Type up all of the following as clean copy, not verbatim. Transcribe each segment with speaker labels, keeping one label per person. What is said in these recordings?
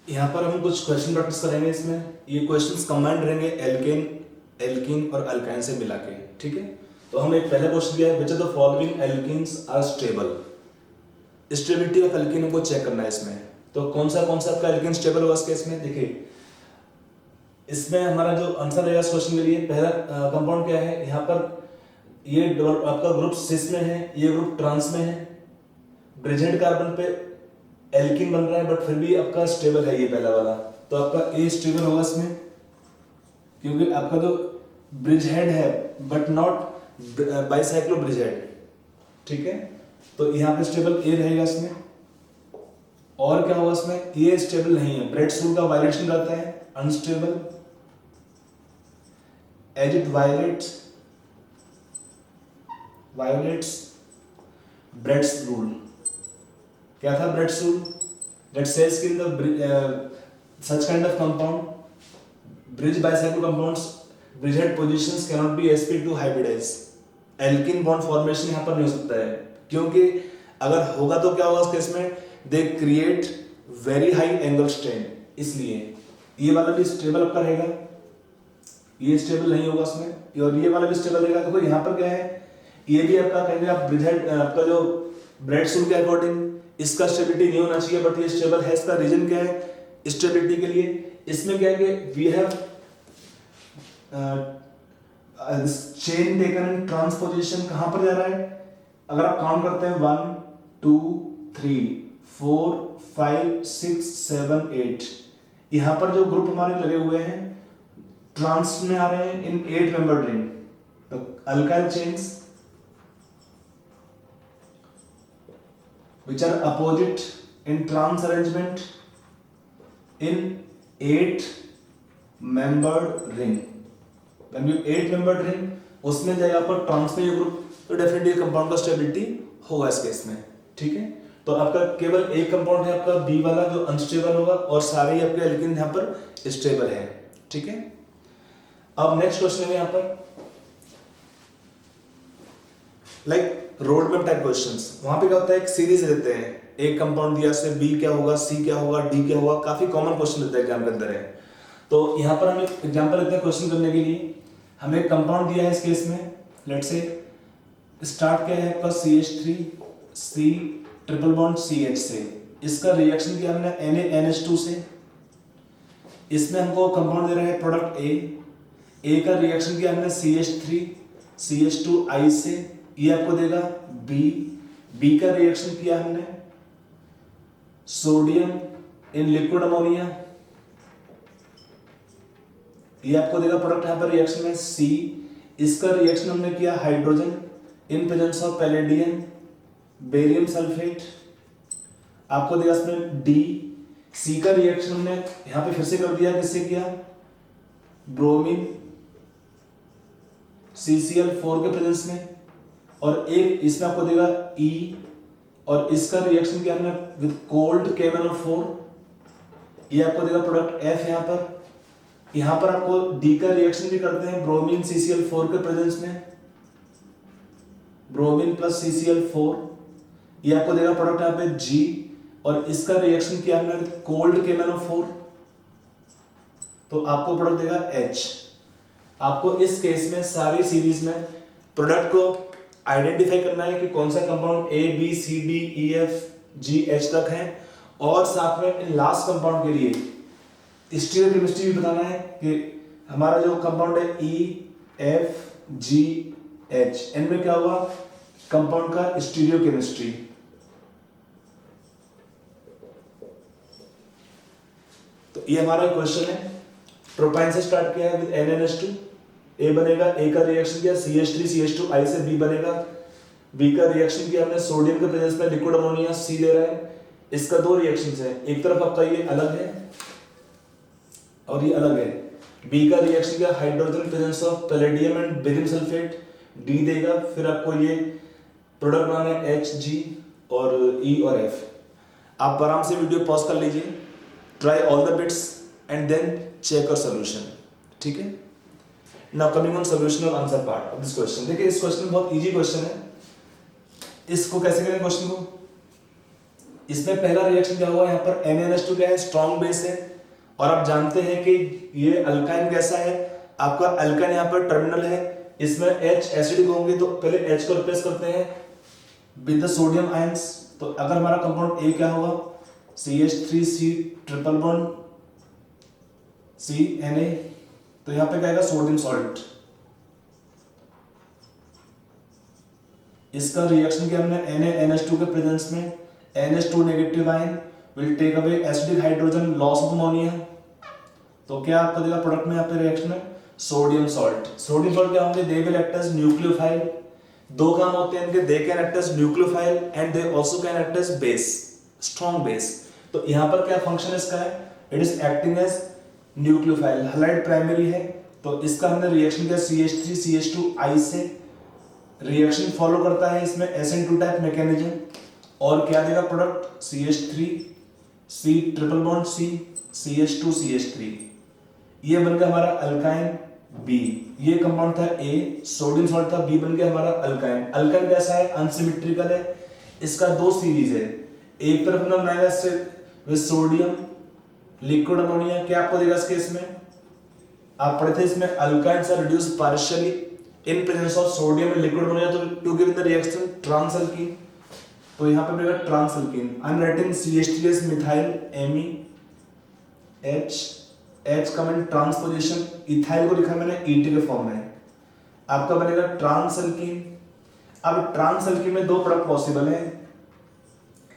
Speaker 1: यहाँ पर हम कुछ क्वेश्चन प्रैक्टिस करेंगे। इसमें ये क्वेश्चंस कंबाइंड रहेंगे एल्केन, एल्कीन और अल्काइन से मिला के, ठीक है। तो हम एक पहला क्वेश्चन दिया है, which of the following alkenes are stable. Stability of alkene हमको चेक करना है इसमें। तो कौन सा आपका एल्कीन स्टेबल होगा इस केस में। देखिए इसमें हमारा जो आंसर रहेगा इस क्वेश्चन के लिए, पहला कंपाउंड क्या है। यहाँ पर ये आपका ग्रुप सिस में है, ये ग्रुप ट्रांस में है। ब्रिजहेड कार्बन पे एल्कीन बन रहा है बट फिर भी आपका स्टेबल है ये पहला वाला, तो आपका ए स्टेबल होगा इसमें, क्योंकि आपका जो ब्रिजहेड है बट नॉट बाइसाइक्लो ब्रिजहेड, ठीक है। तो यहाँ पे स्टेबल ए रहेगा इसमें। और क्या होगा इसमें, ये स्टेबल नहीं है, ब्रेड सूल का वायलेशन रहता है, unstable as it violates Bredt's rule. क्या था Bredt's rule, that says in the such kind of compound bridge bicycle compounds bridgehead positions cannot be sp2 hybridized। Alkene bond formation यहाँ पर नहीं हो सकता है, क्योंकि अगर होगा तो क्या होगा इस केस में, they create very high angle strain, इसलिए ये वाला भी स्टेबल आपका रहेगा, ये स्टेबल नहीं होगा उसमें, और ये वाला भी स्टेबल रहेगा। देखो यहाँ पर क्या है, ये भी आपका कहेंगे आप ब्रिजहेड, आपका जो ब्रेड सूल के अकॉर्डिंग इसका स्टेबिलिटी नहीं होना चाहिए, बट ये स्टेबल है। इसका रीजन क्या है स्टेबिलिटी के लिए, इसमें क्या है कि we have chain taken in transposition. कहां पर जा रहा है, अगर आप काउंट करते हैं 1 2 3 4 5 6 7 8, यहां पर जो ग्रुप हमारे लगे हुए हैं ट्रांस में आ रहे हैं इन 8 मेंबर रिंग। तो alkyl chains which are opposite in trans arrangement in 8 membered ring। when you 8 membered ring उसमें जाएगा पर ट्रांस में ये ग्रुप, तो डेफिनेटली कंपाउंड का स्टेबिलिटी होगा इस केस में, ठीक है। तो आपका केवल एक कंपाउंड है आपका बी वाला जो अनस्टेबल होगा, और सारे ही आपके एल्कीन यहाँ पर स्टेबल है, ठीक है। अब नेक्स्ट क्वेश्चन है यहाँ पर like road map type questions. वहां पे क्या होता है, एक सीरीज देते हैं, एक कंपाउंड दिया से बी क्या होगा, सी क्या होगा, डी क्या होगा, काफी कॉमन क्वेश्चन देता है एग्जाम के अंदर है। तो यहाँ पर हम एक एग्जांपल लेते हैं क्वेश्चन करने के लिए। हमें एक कंपाउंड दिया है इस केस में, लेट्स से स्टार्ट क्या है आपका CH3C ट्रिपल बॉन्ड CH से, इसका रिएक्शन किया हमने NaNH2 से। इसमें हमको कंपाउंड दे रहा है प्रोडक्ट ए का रिएक्शन किया हमने CH3CH2I से, ये आपको देगा बी का रिएक्शन किया हमने सोडियम इन लिक्विड अमोनिया, ये आपको देगा प्रोडक्ट यहाँ पर रिएक्शन में सी। इसका रिएक्शन हमने किया hydrogen in presence of palladium barium sulphate, आपको देगा इसमें डी। सी का रिएक्शन हमने यहाँ पे फिर से कर दिया, किससे किया, ब्रोमीन CCl4 के प्रेजेंस में, और एक इसमें आपको देगा E, और इसका रिएक्शन किया हमने विद कोल्ड KMnO4, ये आपको देगा प्रोडक्ट F। यहाँ पर आपको D का रिएक्शन भी करते हैं ब्रोमीन CCl4 के प्रेजेंस में, ब्रोमीन प्लस CCl4, ये आपको देगा प्रोडक्ट यहाँ पे G, और इसका रिएक्शन किया हमने विद कोल्ड KMnO4, तो आपको प्रोडक्ट देगा H। आपको इस केस में सारी सीरीज में प्रोडक्ट को आइडेंटिफाई करना है कि कौन सा compound A B C D E F G H तक है, और साथ में इन लास्ट कंपाउंड के लिए स्टीरियोकेमिस्ट्री भी बताना है कि हमारा जो कंपाउंड है E F G H, इनमें क्या हुआ कंपाउंड का स्टीरियोकेमिस्ट्री। तो ये हमारा क्वेश्चन है, प्रोपाइन से स्टार्ट किया है विद NaNH2, ए बनेगा, ए का रिएक्शन किया CH3CH2I से बी बनेगा, बी का रिएक्शन किया हमने सोडियम के प्रेजेंस में लिक्विड अमोनिया, सी दे रहा है। इसका दो रिएक्शंस है, एक तरफ आपका ये अलग है और ये अलग है। बी का रिएक्शन किया hydrogen presence of palladium and barium sulphate, D देगा। फिर आपको ये प्रोडक्ट बनाना है HG और E और F। आप आराम से वीडियो पॉज कर लीजिए, try all the bits and then check your solution, ठीक है। नाउ कमिंग ऑन सॉल्यूशन और answer part of this question. देखिए इस क्वेश्चन बहुत इजी क्वेश्चन है। इसको कैसे करें क्वेश्चन को, इसमें पहला रिएक्शन क्या हुआ, यहाँ पर NaNH2 क्या है, स्ट्रॉन्ग बेस है, और आप जानते हैं कि ये अल्काइन कैसा है, आपका अल्काइन यहाँ पर टर्मिनल है, इसमें H एसिडिक होंगे, तो पहले H को रिप्लेस करते हैं विद द सोडियम आयंस। तो अगर हमारा कंपाउंड A क्या होगा, CH3C ट्रिपल बॉन्ड CNA, तो यहाँ पे क्या आएगा, सोडियम सॉल्ट। इसका रिएक्शन किया हमने NaNH2 के प्रेजेंस में, NH2 negative ion will take away acidic hydrogen, loss of ammonia, तो क्या आपको देगा प्रोडक्ट में यहाँ पे रिएक्शन में सोडियम सॉल्ट। सोडियम सॉल्ट क्या होंगे, they will act as nucleophile, दो काम होते हैं इनके, they can act as nucleophile and they also can act as base, strong base. तो यहाँ पर क्या फंक्शन इसका है, it is acting as nucleophile, halide primary है, तो इसका हमने रिएक्शन किया CH3CH2I से, रिएक्शन फॉलो करता है इसमें SN2 टाइप मैकेनिज्म, और क्या देगा product, CH3C triple bond C CH2CH3, ये बन गया हमारा अल्काइन B। ये कंपाउंड था A, सोडियम सॉल्ट था, B बन गया हमारा अल्काइन। अल्काइन कैसा है, अनसिमेट्रिकल है, इसका दो सीरीज है, एक तरफ हमने बनाया इससे विद सोडियम लिक्विड अमोनिया, क्या आपको देगा इस केस में, आप पढ़े थे इसमें alkynes are reduced partially in presence of sodium and liquid ammonia, तो to give the reaction transalkene, तो यहां पे मिलेगा transalkene. I am writing CH3S methyl MEH, H का मैंने ट्रांसपोजिशन, इथाइल को लिखा मैंने ET के फॉर्म में, आपका बनेगा ट्रांसअल्कीन। अब ट्रांसअल्कीन में दो प्रोडक्ट पॉसिबल है,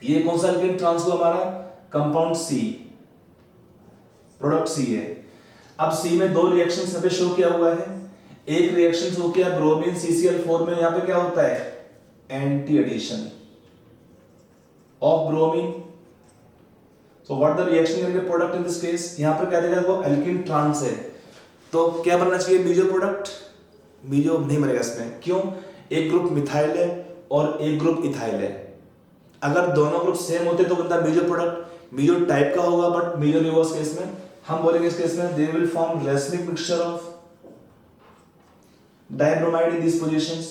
Speaker 1: ये कौन सा अल्कीन ट्रांस हुआ हमारा, कंपाउंड C, प्रोडक्ट C है। अब C में दो रिएक्शंस यहाँ पे शो किया हुआ है, एक रिएक्शन शो किया ब्रोमीन CCl4 में, यहाँ पे क्या होता है, anti addition of bromine, so what the reaction in the product in this case, यहाँ पर क्या देगा, वो एल्कीन ट्रांस है, तो क्या बनना चाहिए, बीजो प्रोडक्ट, बीजो नहीं बनेगा इसमें, क्यों, एक ग्रुप मिथाइल है और एक ग्रुप इथाइल है, अगर दोनों ग्रुप सेम होते तो बनता बीजो प्रोडक्ट, बीजो टाइप का होगा, बट बीजो नहीं हुआ इस केस में, हम बोलेंगे इस केस में they will form racemic mixture of dibromide in this positions,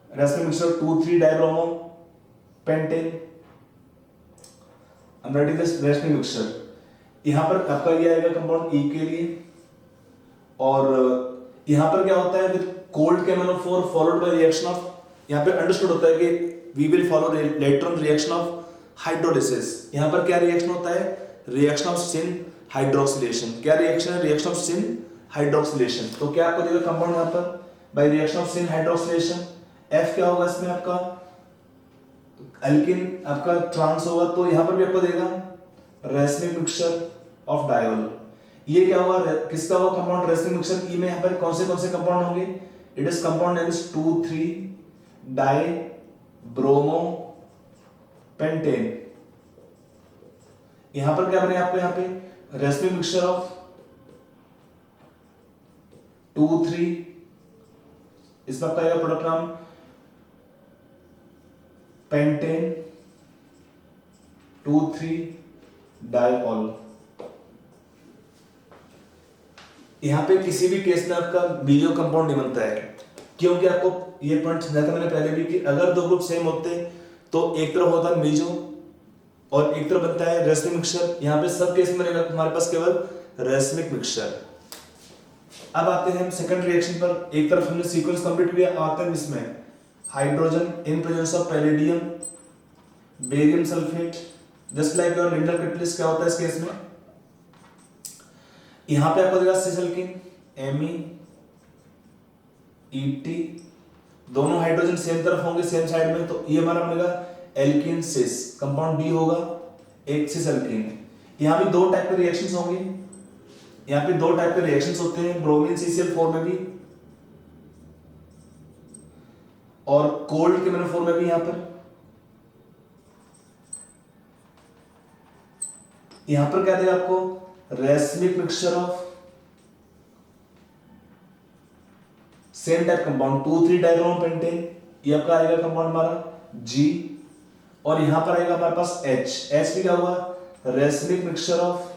Speaker 1: racemic mixture 2,3 dibromo pentane, I'm writing this racemic mixture. यहाँ पर आपका ये आएगा कंपाउंड E के लिए, और यहाँ पर क्या होता है with cold KMnO4 followed by reaction of, यहाँ पे अंडरस्टूड होता है कि we will follow later on reaction of hydrolysis, यहाँ पर क्या रिएक्शन होता है, रिएक्शन ऑफ सिन हाइड्रोक्सिलेशन, क्या रिएक्शन है, रिएक्शन ऑफ सिन हाइड्रोक्सिलेशन, तो क्या आपको देगा कंपाउंड यहाँ पर by reaction of syn hydroxylation, F क्या होगा इसमें आपका, एल्कीन आपका ट्रांस होगा, तो यहां पर भी आपको देगा रेसिमिक मिक्सचर ऑफ डायोल। ये क्या हुआ, किसका हुआ कंपाउंड, रेसिमिक मिक्सचर ई में यहां पर कौन से कंपाउंड होंगे, it is compound name is 2,3 die bromo pentane. यहां पर क्या बने आपको, यहां पे रेसिमिक मिक्सचर ऑफ 2,3, इसमें आपका आएगा प्रोडक्ट नाम पेंटेन 2,3 डाइऑल। यहां पे किसी भी केस में आपका बीजो कंपाउंड नहीं बनता है, क्योंकि आपको ये पॉइंट समझाया था मैंने पहले भी कि अगर दो ग्रुप सेम होते तो एक तरफ होता है बीजो और एक तरफ बनता है रेसिमिक मिक्सचर, यहां पे सब केस में रहेगा हमारे पास केवल रेसिमिक मिक्सचर। अब आते हैं हम सेकंड रिएक्शन पर, एक तरफ हमने सीक्वेंस कंप्लीट किया, आते हैं इसमें hydrogen in presence of palladium barium sulphate, just like your Lindner catalyst, क्या होता है इस केस में, यहां पे आपको देगा सिस एल्कीन MEET, दोनों हाइड्रोजन सेम तरफ होंगे सेम साइड में, तो ये हमारा बनेगा एल्कीन सिस, कंपाउंड B होगा एक सिस एल्कीन। यहां भी दो टाइप के रिएक्शंस होंगे, यहां पे दो टाइप के रिएक्शंस होते हैं, ब्रोमीन CCl4 में भी और कोल्ड KMnO4 में भी। यहां पर क्या देगा आपको, racemic mixture of same type compound 2,3 dibromo pentane, ये आपका आएगा कंपाउंड हमारा G, और यहां पर आएगा हमारे पास H भी क्या हुआ, racemic mixture of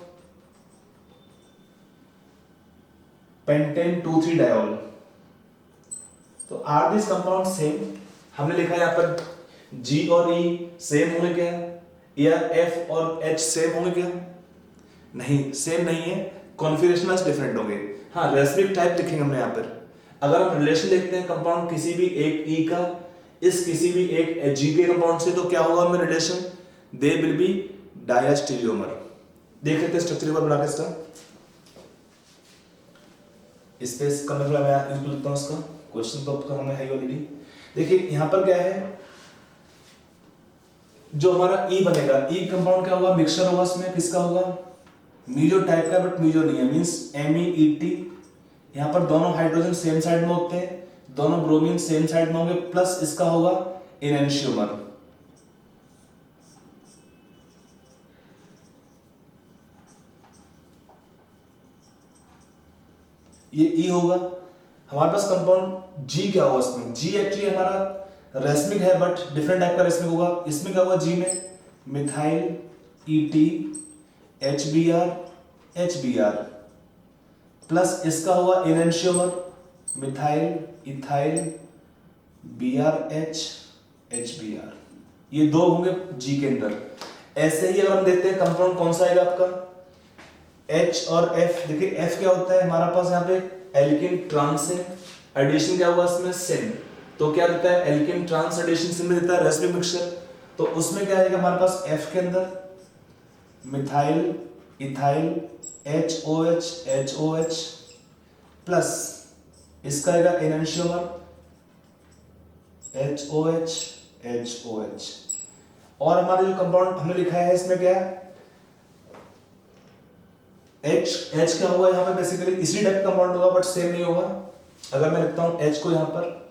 Speaker 1: pentane 2,3 diol. तो आर दिस कंपाउंड सेम, हमने लिखा है यहाँ पर G और E सेम होंगे क्या, या F और H सेम होंगे क्या? नहीं, सेम नहीं है, कॉन्फिगरेशनल डिफरेंट होंगे। हाँ, रेसिमिक टाइप लिखेंगे हमने यहाँ पर। अगर हम रिलेशन देखते हैं कंपाउंड किसी भी एक E का इस किसी भी एक G के कंपाउंड से, तो क्या होगा उनमें relation? They will be diastereomer. देख लेते हैं स्ट्रक्चर पर बना के इसका। स्पेस का मतलब मैं यूज करता हूँ इसका, क्वेश्चन तो आपका हमें है ऑलरेडी। देखिए यहाँ पर क्या है, जो हमारा E बनेगा, E कंपाउंड क्या होगा? मिक्सचर होगा इसमें, किसका होगा? मीजो टाइप का, बट मीजो नहीं है, मींस MEET। यहाँ पर दोनों हाइड्रोजन सेम साइड में होते हैं, दोनों ब्रोमीन सेम साइड में होंगे, प्लस इसका होगा एनेंशियोमर। ये E होगा। हमारे पास कंपाउंड G क्या होगा इसमें? G एक्चुअली हमारा रेसमिक है, बट डिफरेंट टाइप का रेसमिक होगा। इसमें क्या होगा G में? Methyl ET HBr HBr, plus इसका होगा enantiomer, methyl ethyl BrH HBr। ये दो होंगे G के अंदर। ऐसे ही अगर हम देखते हैं कंपाउंड कौन सा आएगा आपका, H और F। देखिए F क्या होता है हमारा पास यहाँ पे? एल्किन ट्रांस है, एडिशन क्या होगा इसमें? सिन। तो क्या देता है? एल्किन ट्रांस एडिशन सिन में देता है रेसिमिक मिक्सचर। तो उसमें क्या आएगा हमारे पास? F के अंदर मिथाइल इथाइल HOH प्लस इसका आएगा एनेंशियोमर HOH। और हमारा जो कंपाउंड हमने लिखा है इसमें क्या है? H क्या होगा यहाँ पे? बेसिकली इसी टाइप का कंपाउंड होगा, बट सेम नहीं होगा। अगर मैं लिखता हूं H को यहाँ पर,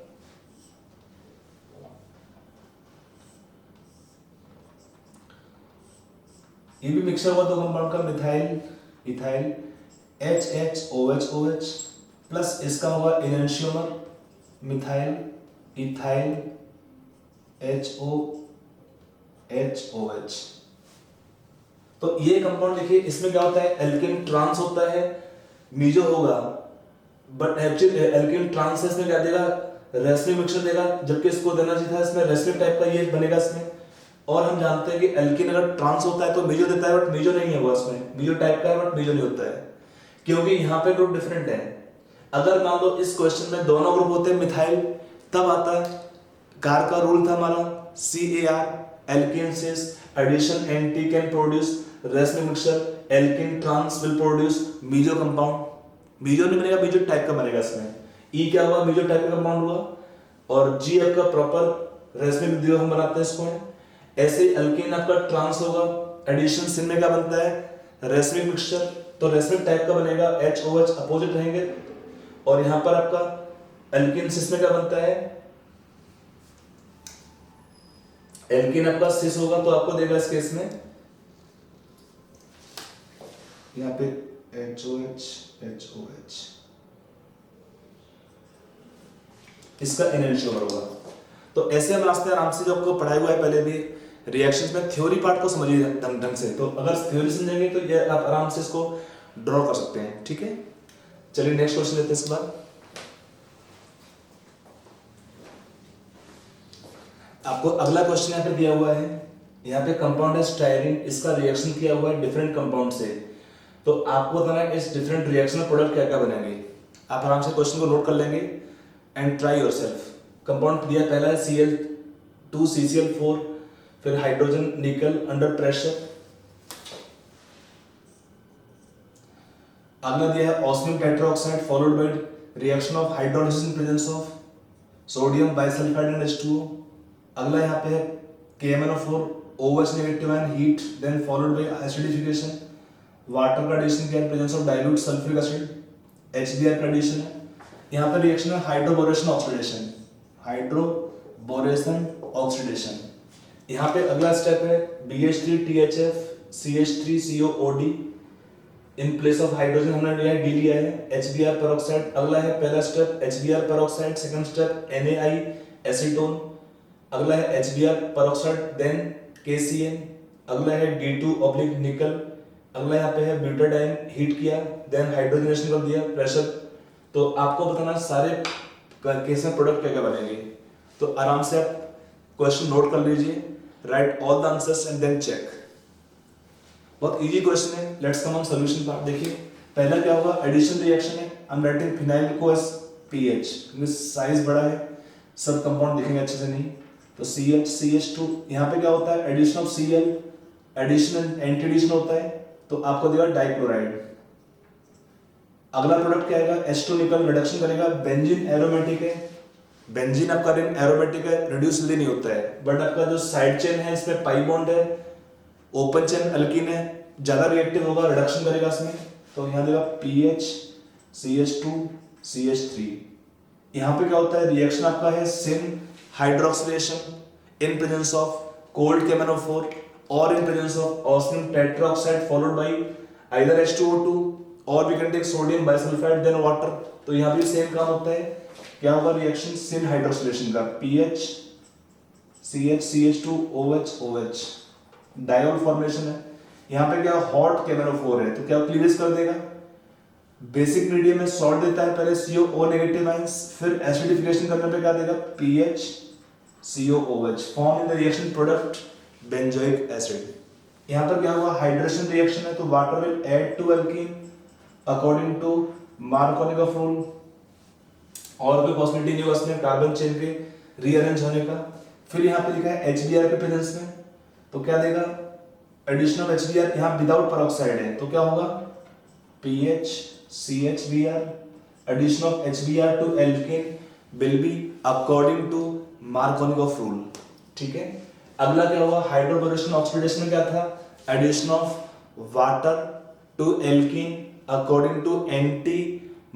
Speaker 1: ये भी मिक्सचर हुआ दो कंपाउंड का, मिथाइल इथाइल HHOH प्लस इसका होगा एनेंशियोमर, मिथाइल इथाइल HOH। तो ये कंपाउंड देखिए, इसमें क्या होता है? एल्किन ट्रांस होता है, मीजो होगा, बट एक्चुअली एल्किन ट्रांस है, इसमें क्या देगा? रेसिमिक मिक्सचर देगा, जबकि इसको देना चाहिए था इसमें रेसिमिक टाइप का, ये बनेगा इसमें। और हम जानते हैं कि एल्किन अगर ट्रांस होता है तो मीजो देता है, बट मीजो नहीं है वो इसमें, मीजो टाइप का है बट मीजो नहीं होता है, क्योंकि यहाँ पे ग्रुप डिफरेंट है। अगर मान लो इस क्वेश्चन में दोनों ग्रुप होते हैं मिथाइल, तब आता है कार का रूल था हमारा CAR, alkene cis addition NT can produce racemic mixture, alkene trans will produce meso compound. Meso नहीं बनेगा, मीजो टाइप का बनेगा इसमें। E क्या हुआ? मीजो टाइप का कंपाउंड हुआ, और G आपका प्रॉपर रेसिमिक दियो हम बनाते हैं इसको। ऐसे एल्किन आपका ट्रांस होगा, एडिशन सिन में क्या बनता है? Racemic mixture. तो रेसिमिक टाइप का बनेगा, HOH अपोजिट रहेंगे। और यहां पर आपका एल्किन सिस में क्या बनता है? एल्किन आपका सिस होगा, तो आपको देगा इस केस में यहाँ पे HOH इसका एनेंशियोमर होगा। तो ऐसे हम रास्ते आराम से, जो आपको पढ़ाया हुआ है पहले भी रिएक्शंस में, थ्योरी पार्ट को समझिए ढंग से। तो अगर थ्योरी समझेंगे तो ये आप आराम से इसको ड्रॉ कर सकते हैं, ठीक है। चलिए नेक्स्ट क्वेश्चन लेते हैं इसके बाद। आपको अगला क्वेश्चन यहाँ पे दिया हुआ है, यहाँ पे कंपाउंड है स्टायरीन, इसका रिएक्शन किया हुआ है डिफरेंट कंपाउंड से। तो आपको बताना है इस डिफरेंट रिएक्शन में प्रोडक्ट क्या क्या बनेंगे। आप आराम से क्वेश्चन को नोट कर लेंगे एंड ट्राई योरसेल्फ। कंपाउंड दिया पहला है Cl2CCl4, फिर हाइड्रोजन निकल अंडर प्रेशर। अगला दिया है osmium tetroxide followed by reaction of hydrolysis in presence of sodium bisulphite and H2O। अगला यहाँ पे है KMnO4 OH negative ion heat then followed by acidification. Water का एडिशन किया in presence of dilute sulphuric acid, HBr का addition है। यहाँ पे रिएक्शन है हाइड्रोबोरेशन ऑक्सीडेशन, हाइड्रोबोरेशन ऑक्सीडेशन। यहाँ पे अगला स्टेप है BH3THF CH3COOD in place of hydrogen हमने लिया है, D लिया है, HBr पेरोक्साइड। अगला है पहला step HBr peroxide, second step NaI acetone. अगला है HBr पेरोक्साइड देन KCN। अगला है D2 निकल। अगला यहाँ पे है ब्यूटाडाइन हीट किया देन हाइड्रोजनेशन कर दिया प्रेशर। तो आपको बताना सारे केस में प्रोडक्ट क्या क्या बनेंगे। तो आराम से आप क्वेश्चन नोट कर लीजिए, right all the answers and then check. बहुत इजी क्वेश्चन है। Let's come on solution part. देखिए पहला क्या होगा, एडिशन रिएक्शन है। आई एम राइटिंग फिनाइल को एज पीएच क्योंकि साइज बड़ा है, सब कंपाउंड दिखेंगे अच्छे से नहीं। तो CH CH2 यहाँ पे क्या होता है, addition of Cl, addition anti addition होता है तो आपको देगा डाइक्लोराइड। अगला प्रोडक्ट क्या आएगा, H2 निकल रिडक्शन करेगा, बेंजीन एरोमेटिक है, बेंजीन आपका रिंग एरोमेटिक है, रिड्यूसिबल नहीं होता है, बट आपका जो साइड चेन है इसमें पाई बॉन्ड है, ओपन चेन अल्कीन है, ज्यादा रिएक्टिव होगा, रिडक्शन करेगा इसमें। तो यहाँ देगा PH CH2 CH3। यहाँ पे क्या होता है, रिएक्शन आपका है syn hydroxylation in presence of cold KMnO4 और in presence of osmium tetroxide followed by either H2O2 और we can take sodium bisulphide then water. तो यहाँ भी सेम काम होता है। क्या होगा रिएक्शन सिन हाइड्रोक्सिलेशन का, PH CH CH2 OH OH diol formation है। यहाँ पे क्या हॉट KMnO4 है तो क्या क्लीवेज कर देगा, बेसिक मीडियम में सॉल्ट देता है, पहले CO नेगेटिव आयंस, फिर एसिडिफिकेशन करने पे क्या देगा PH COOH form in the reaction product benzoic acid. यहाँ पर क्या हुआ, हाइड्रेशन रिएक्शन है तो water will add to alkene according to Markovnikov rule, और कोई पॉसिबिलिटी नहीं होगा इसमें कार्बन चेन के रीअरेंज होने का। फिर यहाँ पे लिखा है HBr के प्रेजेंस में तो क्या देगा, एडिशन ऑफ HBr, यहाँ विदाउट पेरोक्साइड है तो क्या होगा PH CHBr, addition of HBr to alkene will be according to Markovnikov rule. ठीक है, अगला क्या हुआ, हाइड्रोबोरेशन ऑक्सीडेशन में क्या था, addition of water to alkene according to anti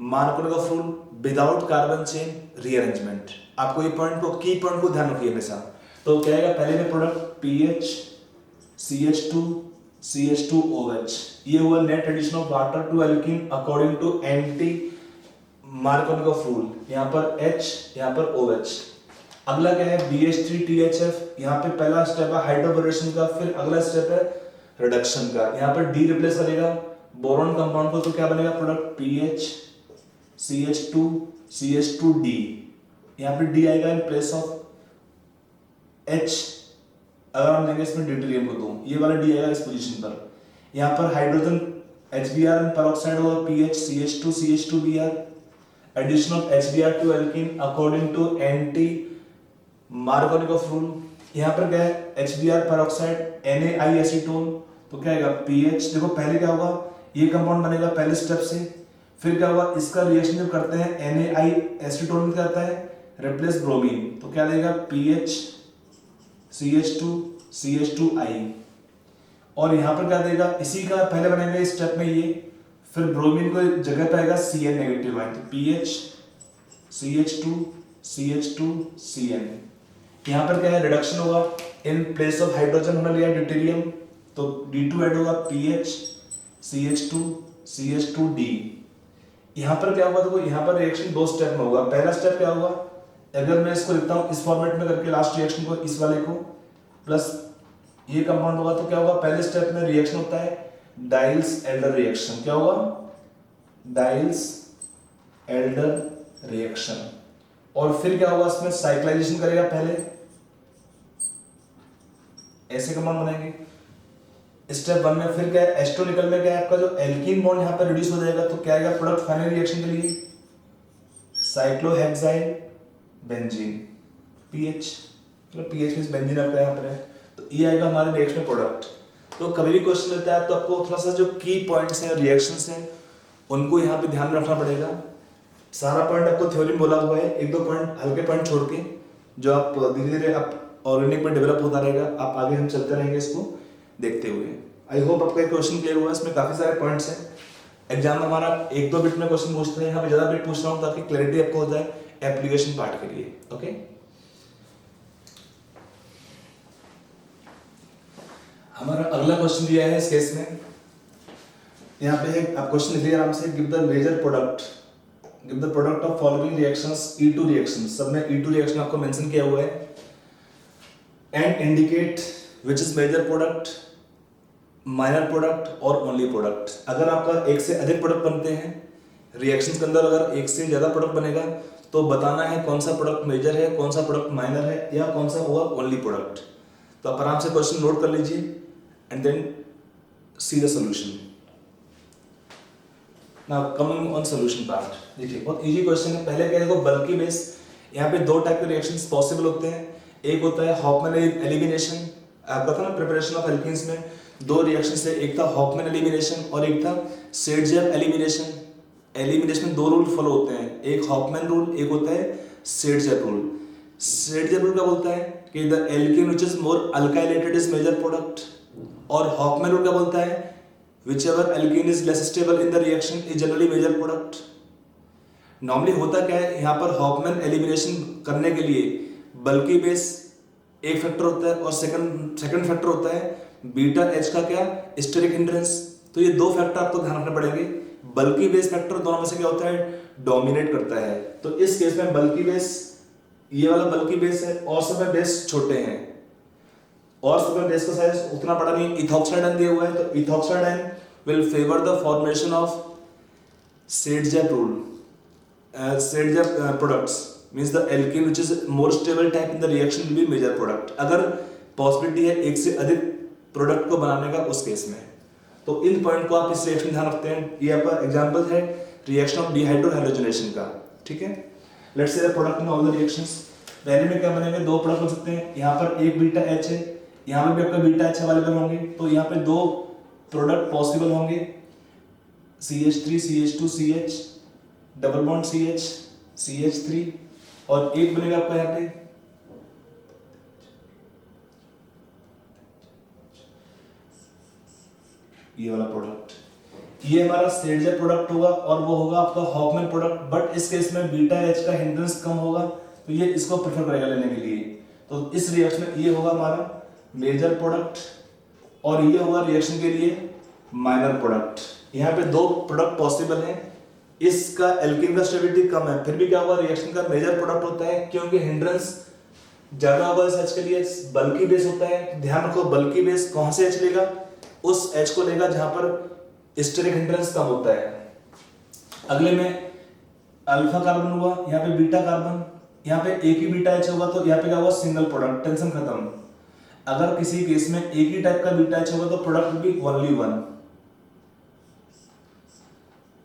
Speaker 1: Markovnikov rule without carbon chain rearrangement. आपको ये पॉइंट को, की पॉइंट को ध्यान रखिए हमेशा। तो क्या आएगा पहले में प्रोडक्ट PH CH2 CH2OH, ये हुआ net addition of water to alkene according to anti Markovnikov rule, यहाँ पर H यहाँ पर OH। अगला क्या है BH3THF, यहाँ पे पहला स्टेप है हाइड्रोबोरेशन का, फिर अगला स्टेप है रिडक्शन का। यहाँ पर D रिप्लेस करेगा बोरॉन कंपाउंड को तो क्या बनेगा प्रोडक्ट PH CH2 CH2D, यहाँ पे D आएगा इन प्लेस ऑफ H। अगर हम देंगे इसमें ड्यूटेरियम को तो ये वाला D आएगा इस पोजीशन पर। यहाँ पर हाइड्रोजन HBr पेरोक्साइड होगा PH CH2 CH2Br, addition of HBr to alkene according to anti Markovnikov rule. यहाँ पर क्या है HBr पेरोक्साइड NaI एसीटोन तो क्या आएगा PH। देखो पहले क्या होगा, ये कंपाउंड बनेगा पहले स्टेप से, फिर क्या होगा इसका रिएक्शन जब करते हैं NaI एसीटोन में क्या आता है रिप्लेस ब्रोमीन तो क्या देगा PH CH2 CH2I, और यहाँ पर क्या देगा इसी का पहले बनेगा इस स्टेप में ये, फिर ब्रोमीन को जगह पे आएगा Cn नेगेटिव आयन तो PH CH2 CH2 Cn। यहाँ पर क्या है रिडक्शन होगा, इन प्लेस ऑफ हाइड्रोजन हमने लिया ड्यूटेरियम तो D2 ऐड होगा PH CH2 CH2D। यहाँ पर क्या होगा, देखो यहाँ पर रिएक्शन दो स्टेप में होगा। पहला स्टेप क्या होगा, अगर मैं इसको लिखता हूँ इस फॉर्मेट में करके लास्ट रिएक्शन को इस वाले को प्लस ये कंपाउंड होगा तो क्या होगा, पहले स्टेप में रिएक्शन होता है डाइल्स एल्डर रिएक्शन। क्या होगा डाइल्स एल्डर रिएक्शन, और फिर क्या होगा इसमें साइक्लाइजेशन करेगा, पहले ऐसे कंपाउंड बनाएंगे स्टेप 1 में। फिर क्या है H2 निकल में क्या है आपका जो एल्कीन बॉन्ड यहाँ पर रिड्यूस हो जाएगा तो क्या आएगा प्रोडक्ट फाइनल रिएक्शन के लिए साइक्लोहेक्साइल बेंजीन PH, मतलब PH में बेंजीन आपका यहाँ पर है तो ये आएगा हमारे रिएक्शन प्रोडक्ट। तो कभी भी क्वेश्चन लेता है तो आपको थोड़ा सा जो की पॉइंट्स हैं रिएक्शंस हैं उनको यहाँ पे ध्यान रखना पड़ेगा। सारा पॉइंट आपको थ्योरी में बोला हुआ है, एक दो पॉइंट हल्के पॉइंट छोड़ के जो आप धीरे धीरे आप ऑर्गेनिक में डेवलप होता रहेगा, आप आगे हम चलते रहेंगे इसको देखते हुए। आई होप आपका क्वेश्चन क्लियर हुआ, इसमें काफी सारे पॉइंट्स हैं। एग्जाम में हमारा एक दो बिट में क्वेश्चन पूछते हैं, यहाँ पे ज्यादा बिट पूछ रहा हूँ ताकि क्लैरिटी आपको हो जाए एप्लीकेशन पार्ट के लिए। ओके, हमारा अगला क्वेश्चन दिया है इस केस में, यहाँ पे आप क्वेश्चन लिखिए आराम से, give the major product, give the product of following reactions E2 reactions, सब में E2 रिएक्शन आपको मेंशन किया हुआ है, and indicate which is major product, minor product और ओनली प्रोडक्ट। अगर आपका एक से अधिक प्रोडक्ट बनते हैं रिएक्शंस के अंदर, अगर एक से ज्यादा प्रोडक्ट बनेगा तो बताना है कौन सा प्रोडक्ट मेजर है, कौन सा प्रोडक्ट माइनर है, या कौन सा होगा ओनली प्रोडक्ट। तो आप आराम से क्वेश्चन नोट कर लीजिए and then see the solution. Now coming on solution part, देखिए बहुत इजी क्वेश्चन है। पहले क्या देखो, बल्की बेस, यहाँ पे दो टाइप के रिएक्शंस पॉसिबल होते हैं। एक होता है हॉफमैन एलिमिनेशन, आपका था ना प्रिपरेशन ऑफ एल्कीन्स में दो रिएक्शंस है, एक था हॉफमैन एलिमिनेशन और एक था सेडजेप एलिमिनेशन। एलिमिनेशन में दो रूल फॉलो होते हैं, एक हॉफमैन रूल, एक होता है सेडजेप रूल। सेडजेप रूल क्या बोलता है कि the alkene which is more alkylated is major product, और हॉफमैन रूल क्या बोलता है whichever alkene is less stable in the reaction is generally major product। Normally होता क्या है, यहाँ पर हॉफमैन एलिमिनेशन करने के लिए बल्की बेस एक फैक्टर होता है और सेकंड फैक्टर होता है बीटा एच का क्या, स्टेरिक हिंड्रेंस। तो ये दो फैक्टर आपको ध्यान रखने पड़ेंगे। बल्की बेस फैक्टर दोनों में से क्या होता है, डोमिनेट करता है। तो इस केस में बल्की बेस, ये वाला बल्की बेस है और सब बेस छोटे हैं, और सुपर बेस का साइज उतना बड़ा नहीं। इथॉक्साइडाइन दिया हुआ है तो ethoxide ion will favour the formation of Saytzeff rule, Saytzeff products means the alkene which is more stable type in the reaction will be major product. अगर पॉसिबिलिटी है एक से अधिक प्रोडक्ट को बनाने का उस केस में, तो इन पॉइंट को आप इस रिएक्शन में ध्यान रखते हैं। ये आपका एग्जांपल है रिएक्शन ऑफ डिहाइड्रोहैलोजनेशन का, ठीक है। Let's say the product in all the reactions, पहले में क्या बनेंगे, दो प्रोडक्ट बन सकते हैं। यहाँ पर एक बीटा एच है, यहाँ पे भी आपका बीटा एच अवेलेबल होंगे, तो यहाँ पे दो प्रोडक्ट पॉसिबल होंगे, CH3 CH2 CH double bond CH CH3, और एक बनेगा आपका यहाँ पे ये वाला प्रोडक्ट, ये हमारा सेडजेप प्रोडक्ट होगा और वो होगा आपका हॉफमैन प्रोडक्ट। बट इस केस में बीटा एच का हिंड्रेंस कम होगा तो ये इसको प्रेफर करेगा लेने के लिए। तो इस रिएक्शन में ये होगा हमारा मेजर प्रोडक्ट और ये होगा रिएक्शन के लिए माइनर प्रोडक्ट। यहाँ पे दो प्रोडक्ट पॉसिबल हैं, इसका एल्कीन का स्टेबिलिटी कम है, फिर भी क्या होगा, रिएक्शन का मेजर प्रोडक्ट होता है क्योंकि हिंड्रेंस ज्यादा होगा इस एच के लिए। बल्की बेस होता है, ध्यान रखो बल्की बेस कौन से एच लेगा, उस एच को लेगा जहां पर स्टेरिक हिंड्रेंस कम होता है। अगले में अल्फा कार्बन हुआ, यहाँ पे बीटा कार्बन, यहाँ पे एक ही बीटा एच होगा तो यहाँ पे क्या होगा, सिंगल प्रोडक्ट, टेंशन खत्म। अगर किसी केस में एक ही टाइप का बीटा एच होगा तो product will be only one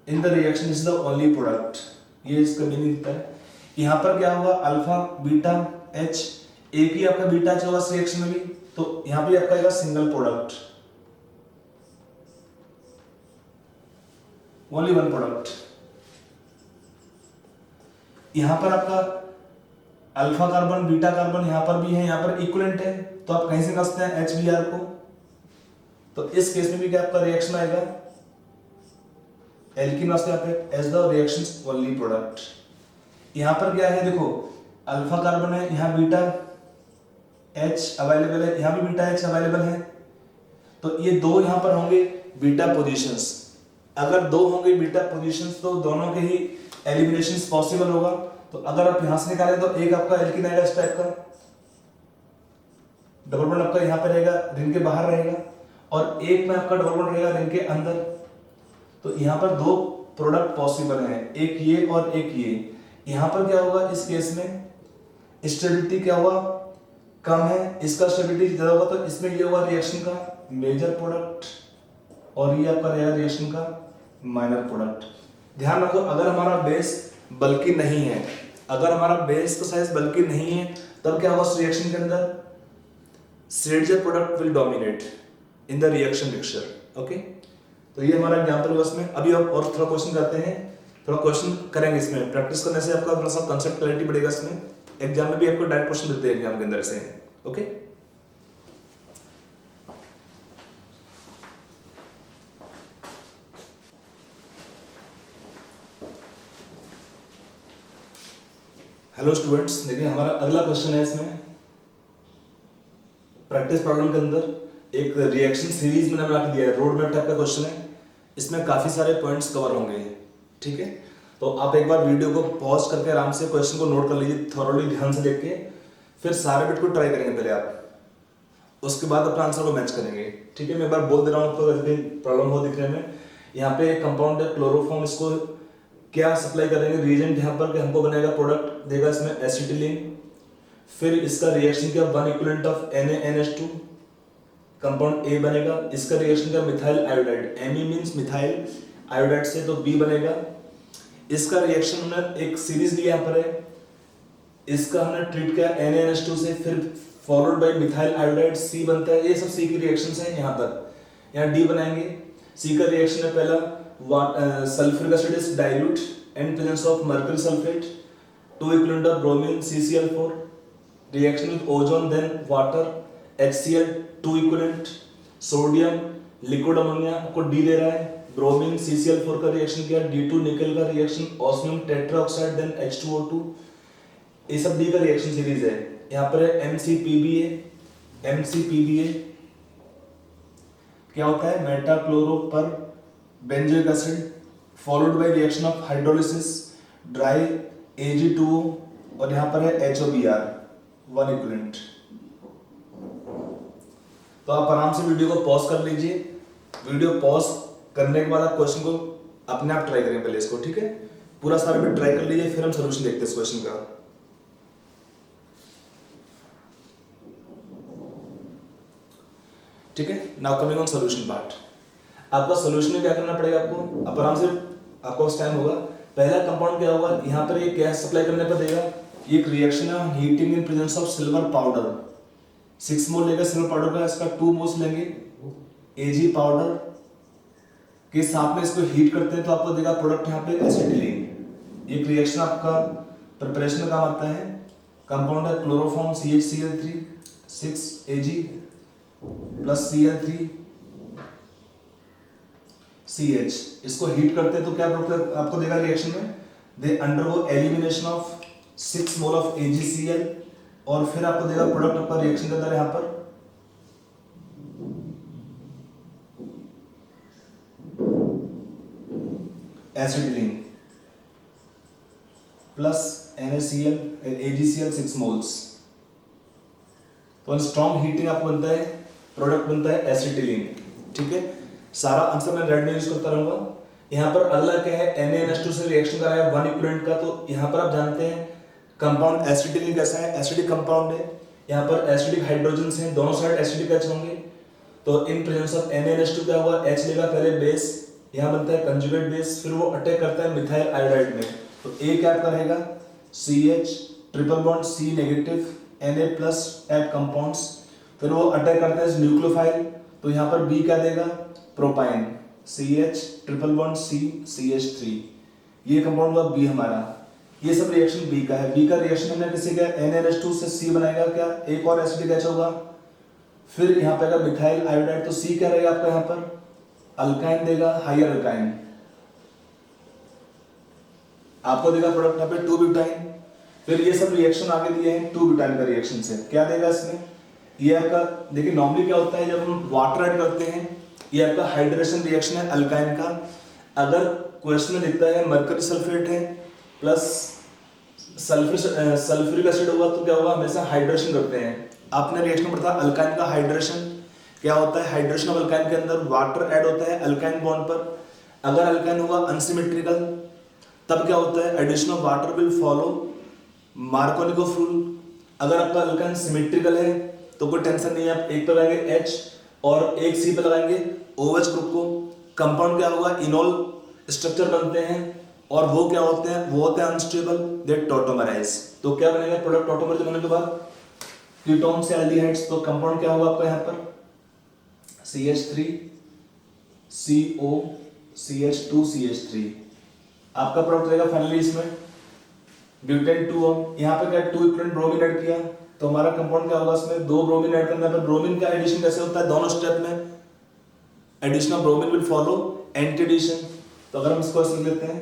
Speaker 1: in the reaction, is the only product. ये इसका मीनिंग होता है। यहाँ पर क्या होगा, अल्फा बीटा एच, एक ही आपका बीटा एच होगा इस रिएक्शन में भी, तो यहाँ पे आपका आएगा single product, only one product. यहाँ पर आपका अल्फा कार्बन बीटा कार्बन यहाँ पर भी है, यहाँ पर इक्विवेलेंट है, तो आप कहीं से कसते हैं HBr को, तो इस केस में भी क्या आपका रिएक्शन आएगा, एल्कीन वास्ते यहाँ पे as the reactions only product. यहाँ पर क्या है, देखो अल्फा कार्बन है, यहाँ बीटा H अवेलेबल है, यहाँ भी बीटा H अवेलेबल है, तो ये दो यहाँ पर होंगे बीटा पोजीशंस। अगर दो होंगे बीटा पोजीशंस तो दोनों के ही एलिमिनेशन पॉसिबल होगा। तो अगर आप यहां से निकालें तो एक आपका एल्कीन आएगा इस टाइप का, डबल बॉन्ड आपका यहाँ पे रहेगा, रिंग के बाहर रहेगा, और एक में आपका डबल बॉन्ड रहेगा रिंग के अंदर। तो यहाँ पर दो प्रोडक्ट पॉसिबल हैं, एक ये और एक ये। यहाँ पर क्या होगा, इस केस में स्टेबिलिटी क्या होगा, कम है, इसका स्टेबिलिटी ज्यादा होगा, तो इसमें ये होगा रिएक्शन का मेजर प्रोडक्ट और ये आपका रहेगा रिएक्शन का माइनर प्रोडक्ट। ध्यान रखो अगर हमारा बेस बल्कि नहीं है, अगर हमारा बेस का साइज बल्कि नहीं है, तब क्या होगा उस रिएक्शन के अंदर, Saytzeff product will dominate in the reaction mixture. Okay, तो ये हमारा एग्जांपल हुआ इसमें। अभी आप और थोड़ा क्वेश्चन करते हैं, थोड़ा क्वेश्चन करेंगे इसमें। प्रैक्टिस करने से आपका थोड़ा सा कंसेप्ट क्लैरिटी बढ़ेगा इसमें। एग्जाम में भी आपको डायरेक्ट क्वेश्चन देते हैं एग्जाम के अंदर से। ओके, हेलो स्टूडेंट्स, देखिए हमारा अगला क्वेश्चन है इसमें प्रैक्टिस प्रॉब्लम के अंदर एक रिएक्शन सीरीज मैंने बना के दिया है, रोड मैप टाइप का क्वेश्चन है। इसमें काफी सारे पॉइंट्स कवर होंगे, ठीक है। तो आप एक बार वीडियो को पॉज करके आराम से क्वेश्चन को नोट कर लीजिए, थॉरोली ध्यान से देख के, फिर सारे बिट को ट्राई करेंगे पहले आप, उसके बाद अपना आंसर को मैच करेंगे, ठीक है। मैं एक बार बोल दे रहा हूँ आपको अगर प्रॉब्लम हो दिखने में। यहाँ पे कंपाउंड है क्लोरोफॉर्म, इसको क्या सप्लाई करेंगे रिएजेंट यहाँ पर कि हमको बनेगा प्रोडक्ट देगा इसमें एसिटिलीन, फिर इसका रिएक्शन क्या, 1 equivalent of NaNH2 compound A बनेगा। इसका रिएक्शन क्या, methyl iodide, Me means methyl iodide से, तो B बनेगा। इसका रिएक्शन हमने एक सीरीज लिया यहाँ पर है, इसका हमने ट्रीट किया NaNH2 से, फिर followed by methyl iodide, C बनता है। ये सब C की रिएक्शंस हैं यहाँ पर। यहाँ D बनाएंगे। C का रिएक्शन है पहला, sulphuric acid is dilute in presence of mercury sulphate, 2 equivalent of bromine CCl4, reaction with ozone then water HCl 2 equivalent, sodium liquid ammonia को D दे रहा है, ब्रोमीन CCl4 का रिएक्शन किया, D2 निकल का reaction osmium tetroxide then H2O2, ये सब D का रिएक्शन सीरीज है। यहाँ पर है MCPBA, MCPBA क्या होता है, मेटाक्लोरो पर benzoic acid followed by reaction of hydrolysis dry Ag2O, और यहाँ पर है HOBr 1 इक्विवेलेंट। तो आप आराम से वीडियो को पॉज कर लीजिए। वीडियो पॉज करने के बाद आप क्वेश्चन को अपने आप ट्राई करें पहले इसको, ठीक है, पूरा सारा भी ट्राई कर लीजिए, फिर हम सॉल्यूशन देखते हैं इस क्वेश्चन का। ठीक है, now coming on solution part. आपका सॉल्यूशन में क्या करना पड़ेगा आपको, आप आराम से आपको उस टाइम होगा। पहला कंपाउंड क्या होगा, यहाँ पर एक गैस सप्लाई करने पर देगा, ये एक रिएक्शन है heating in presence of silver powder, 6 मोल लेगा सिल्वर पाउडर का, इसका 2 मोल्स लेंगे Ag पाउडर के साथ में इसको हीट करते हैं तो आपको देगा प्रोडक्ट यहाँ पे एसिटिलीन। एक रिएक्शन आपका प्रिपरेशन में काम आता है। कंपाउंड है chloroform CHCl3 6Ag plus Cl3 CH, इसको हीट करते हैं तो क्या प्रोडक्ट आपको देगा रिएक्शन में, they undergo elimination of 6 mole of AgCl, और फिर आपको देगा प्रोडक्ट आपका रिएक्शन के अंदर यहाँ पर acetylene plus NaCl AgCl 6 moles. तो स्ट्रॉन्ग हीटिंग आपको बनता है, प्रोडक्ट बनता है एसिटिलीन। ठीक है, सारा आंसर मैं रेड में यूज करता रहूंगा। यहाँ पर अगला क्या है, NaNH2 से रिएक्शन कर रहा है 1 इक्विवेलेंट का, तो यहाँ पर आप जानते हैं कंपाउंड एसिटिलीन कैसा है, एसिडिक कंपाउंड है। यहाँ पर एसिडिक हाइड्रोजन्स हैं, दोनों साइड एसिडिक H होंगे, तो इन प्रेजेंस ऑफ NaNH2 क्या हुआ, H लेगा पहले बेस, यहाँ बनता है कंजुगेट बेस, फिर वो अटैक करता है मिथाइल आयोडाइड में, तो A क्या करेगा CH triple bond C negative Na plus at compounds, फिर वो अटैक करता है न्यूक्लियोफाइल, तो यहाँ पर B क्या देगा propyne CH triple bond C CH3, ये कंपाउंड हुआ B हमारा। ये सब रिएक्शन B का है। B का रिएक्शन हमने किसी का NaNH2 से C बनाएगा, क्या एक और एसिडिक H होगा, फिर यहाँ पे अगर मिथाइल आयोडाइड, तो C क्या रहेगा आपका यहाँ पर अल्काइन देगा, हायर अल्काइन, आपको देगा प्रोडक्ट यहाँ पे 2 ब्यूटाइन। फिर ये सब रिएक्शन आगे दिए हैं 2 ब्यूटाइन का रिएक्शन से, क्या देगा इसमें, ये आपका देखिए नॉर्मली क्या होता है जब हम वाटर ऐड करते हैं, ये आपका हाइड्रेशन रिएक्शन है अल्काइन का। अगर क्वेश्चन में लिखता है मरकरी सल्फेट है प्लस सल्फ्यूरिक एसिड होगा, तो क्या होगा, हमेशा हाइड्रेशन करते हैं। आपने रिएक्शन पढ़ा था अल्काइन का हाइड्रेशन, क्या होता है हाइड्रेशन ऑफ अल्काइन के अंदर वाटर ऐड होता है अल्काइन बॉन्ड पर। अगर अल्काइन होगा अनसिमेट्रिकल, तब क्या होता है addition of water will follow Markovnikov rule. अगर आपका अल्काइन सिमेट्रिकल है तो कोई टेंशन नहीं है, आप एक पे लगाएंगे H और एक C पे लगाएंगे OH ग्रुप को, कंपाउंड क्या होगा इनॉल स्ट्रक्चर बनते हैं, और वो क्या होते हैं, वो होते हैं अनस्टेबल, दे टॉटोमराइज। तो क्या बनेगा प्रोडक्ट टॉटोमर बनने के बाद कीटोन से एल्डिहाइड्स, तो कंपाउंड क्या होगा आपका यहाँ पर CH3 CO CH2 CH3, आपका प्रोडक्ट रहेगा फाइनली इसमें ब्यूटेन 2। यहाँ पे क्या 2 इक्विवेलेंट ब्रोमीन ऐड किया, तो हमारा कंपाउंड क्या होगा, इसमें 2 ब्रोमीन ऐड करने पर ब्रोमीन का एडिशन कैसे होता है, दोनों स्टेप में addition of bromine will follow anti addition. तो अगर हम इसको ऐसे लेते हैं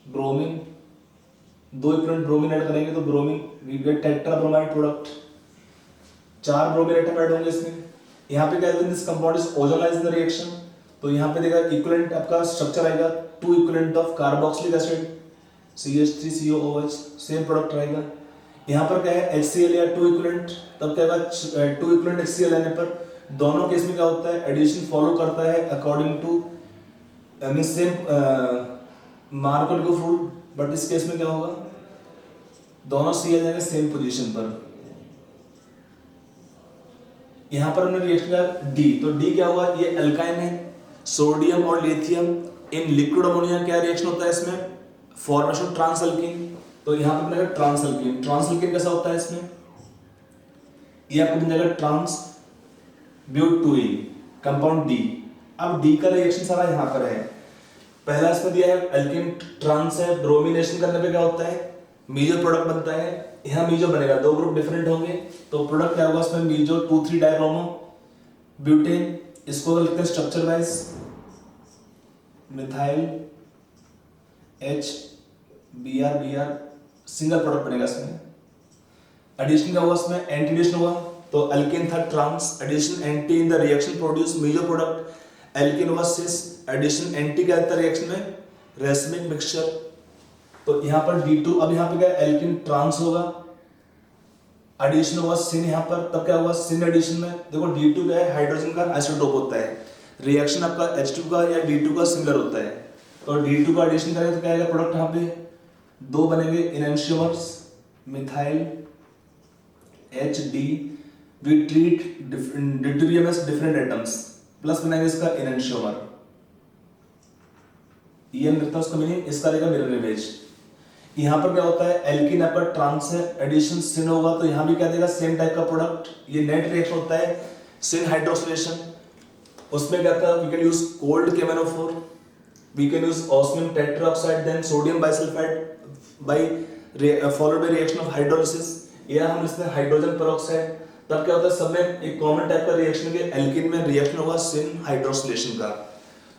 Speaker 1: ब्रोमीन 2 इक्विवेलेंट ब्रोमीन ऐड करेंगे तो bromine we get tetrabromide product, 4 bromine atom add होंगे इसमें। यहाँ पे क्या this compound is ozonized in the reaction, तो यहाँ पे देखा इक्विवेलेंट आपका स्ट्रक्चर आएगा 2 equivalent of carboxylic acid CH3COOH, same product रहेगा। यहाँ पर क्या है HCl या 2 इक्विवेलेंट, तब क्या होगा 2 इक्विवेलेंट HCl लेने पर दोनों केस में क्या होता है एडिशन फॉलो करता है according to means same Markovnikov rule, but इस केस में क्या होगा दोनों सी आ जाएंगे सेम पोजीशन पर। यहां पर हमने रिएक्शन किया डी, तो डी क्या हुआ, ये अल्काइन है, सोडियम और लिथियम इन लिक्विड अमोनिया क्या रिएक्शन होता है इसमें, फॉर्मेशन ट्रांस अल्कीन। तो यहां पर बनेगा ट्रांस अल्कीन। ट्रांस अल्कीन कैसा होता है इसमें, ये आपको बन जाएगा ट्रांस ब्यूट-2-ईन कंपाउंड डी। अब डी का रिएक्शन सारा यहां पर है। पहला इसमें दिया है अल्कीन ट्रांस है, ब्रोमिनेशन करने पे क्या होता है, मीजो प्रोडक्ट बनता है। यहाँ मीजो बनेगा, दो ग्रुप डिफरेंट होंगे, तो प्रोडक्ट क्या होगा इसमें, मीजो 2,3 डाइब्रोमो ब्यूटेन। इसको लिखते हैं structure wise, methyl H Br single product बनेगा इसमें। एडिशन क्या हुआ इसमें, एंटी एडिशन हुआ, तो अल्केन था trans, addition anti in the reaction produce meso product alkene हुआ सिस, एडिशन एंटी क्या था रिएक्शन में, रेसमिक मिक्सचर। तो यहाँ पर D2, अब यहाँ पे क्या एल्केन ट्रांस होगा, एडिशन हुआ सिन यहाँ पर, तब क्या हुआ सिन एडिशन में, देखो D2 क्या है, हाइड्रोजन का आइसोटोप होता है, रिएक्शन आपका H2 का या D2 का सिमिलर होता है। तो D2 का एडिशन करेंगे तो क्या आएगा प्रोडक्ट, यहाँ पे दो बनेंगे enantiomers, methyl HD, we treat deuterium as different atoms, plus बनाएंगे इसका इनैंशियोमर, EN लिखता है उसका मीनिंग, इसका रहेगा मिरर इमेज। यहाँ पर क्या होता है, एल्कीन आपका ट्रांस है, एडिशन सिन होगा, तो यहाँ भी क्या देगा सेम टाइप का प्रोडक्ट। ये नेट रिएक्शन होता है सिन हाइड्रोक्सिलेशन, उसमें क्या था, we can use cold KMnO4, we can use osmium tetroxide, then sodium bisulphite by followed by reaction of hydrolysis, या हम इसमें हाइड्रोजन पेरोक्साइड। तब क्या होता है सब में एक कॉमन टाइप का रिएक्शन के एल्कीन में रिएक्शन होगा सिन हाइड्रोक्सिलेशन का,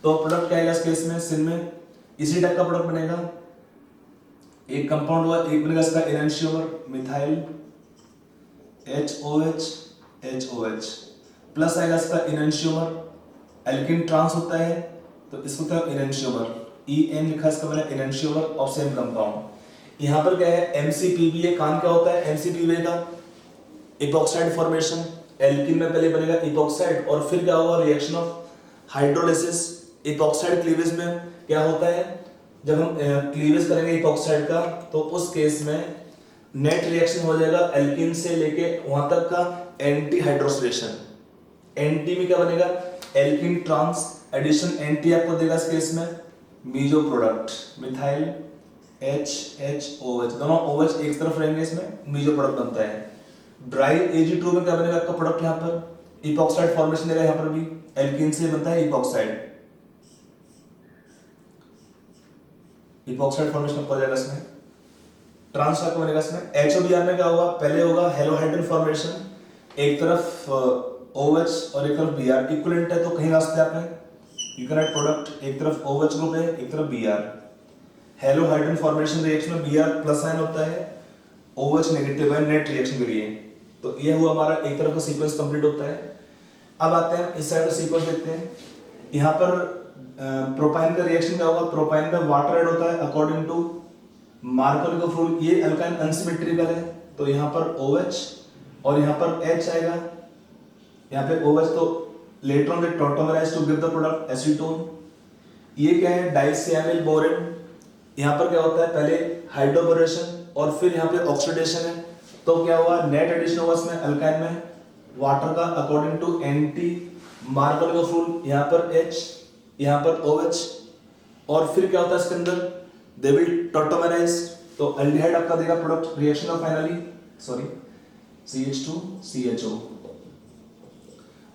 Speaker 1: तो प्रोडक्ट क्या आएगा इस केस में, सिन में इसी टाइप का प्रोडक्ट बनेगा। एक कंपाउंड हुआ, एक बनेगा इसका इनैंशियोमर, मिथाइल HOH प्लस आएगा इसका इनैंशियोमर, एल्कीन ट्रांस होता है तो इसको क्या इनैंशियोमर, EN लिखा इसका बना इनैंशियोमर ऑफ सेम कंपाउंड। यहाँ पर क्या है MCPBA, काम क्या होता है MCPBA का, इपॉक्साइड फॉर्मेशन, एल्कीन में पहले बनेगा इपॉक्साइड और फिर क्या होगा reaction of hydrolysis. Epoxide cleavage में क्या होता है, जब हम क्लीवेज करेंगे इपॉक्साइड का तो उस केस में नेट रिएक्शन हो जाएगा एल्कीन से लेके वहां तक का एंटी हाइड्रोक्सिलेशन। एंटी में क्या बनेगा, एल्कीन ट्रांस, एडिशन एंटी आपको देगा इस केस में मीजो प्रोडक्ट, मिथाइल HOH, दोनों OH एक तरफ रहेंगे, इसमें मीजो प्रोडक्ट बनता है। ड्राई Ag2 में क्या बनेगा आपका प्रोडक्ट, यहाँ पर इपॉक्साइड फॉर्मेशन देगा, यहाँ पर भी एल्कीन से बनता है इपॉक्साइड, इपॉक्साइड फॉर्मेशन हो जाएगा इसमें। ट्रांस का बनेगा इसमें। HOBr में क्या होगा, पहले होगा हेलोहाइड्रल फॉर्मेशन, एक तरफ OH और एक तरफ Br इक्विवेलेंट है तो कहीं रास्ते आप हैं, यू कैन राइट प्रोडक्ट, एक तरफ OH ग्रुप है एक तरफ Br। हेलोहाइड्रल फॉर्मेशन रिएक्शन में Br प्लस आयन होता है, OH नेगेटिव है नेट रिएक्शन के लिए। तो ये हुआ हमारा एक तरफ का सीक्वेंस कंप्लीट होता है। अब आते हैं इस साइड का सीक्वेंस देखते हैं। यहाँ पर प्रोपाइन का रिएक्शन क्या होगा, प्रोपाइन में वाटर ऐड होता है अकॉर्डिंग टू मार्कोव रूल। ये अल्काइन अनसिमेट्रिकल है तो यहाँ पर OH और यहाँ पर H आएगा, यहाँ पे OH तो later on they tautomerize to give the product acetone. ये क्या है डाइसियामिल बोरेन, यहाँ पर क्या होता है पहले हाइड्रोबोरेशन और फिर यहाँ पे ऑक्सीडेशन है, तो क्या हुआ नेट एडिशन हुआ इसमें अल्काइन में वाटर का according to anti Markov rule. यहाँ पर H, यहाँ पर OH और फिर क्या होता है इसके अंदर दे विल टॉटोमराइज, तो अल्डिहाइड आपका देगा product reaction of finally CH2CHO।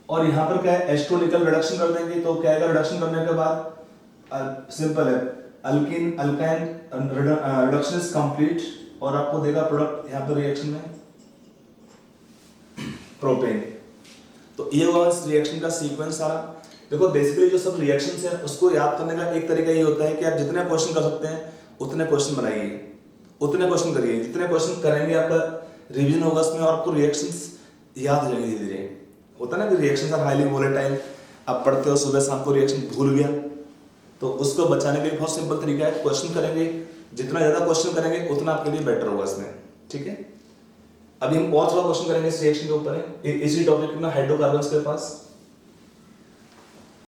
Speaker 1: और यहाँ पर क्या है H2 निकल रिडक्शन कर देंगे, तो क्या है रिडक्शन करने के बाद सिंपल है alkyne alkyne reduction is complete और आपको देगा प्रोडक्ट यहाँ पर रिएक्शन में प्रोपेन। तो ये हुआ इस रिएक्शन का सीक्वेंस सारा। देखो बेसिकली जो सब रिएक्शंस हैं उसको याद करने का एक तरीका ये होता है कि आप जितने क्वेश्चन कर सकते हैं उतने क्वेश्चन बनाइए, उतने क्वेश्चन करिए, जितने क्वेश्चन करेंगे आपका रिवीजन होगा उसमें और आपको रिएक्शंस याद हो जाएंगे धीरे धीरे। होता है ना कि रिएक्शंस आर हाईली वोलेटाइल, आप पढ़ते हो सुबह शाम को रिएक्शन भूल गया, तो उसको बचाने के लिए बहुत सिंपल तरीका है, क्वेश्चन करेंगे, जितना ज्यादा क्वेश्चन करेंगे उतना आपके लिए बेटर होगा इसमें। ठीक है, अभी हम और थोड़ा क्वेश्चन करेंगे इस रिएक्शन के ऊपर है, इसी टॉपिक में हाइड्रोकार्बन्स के पास।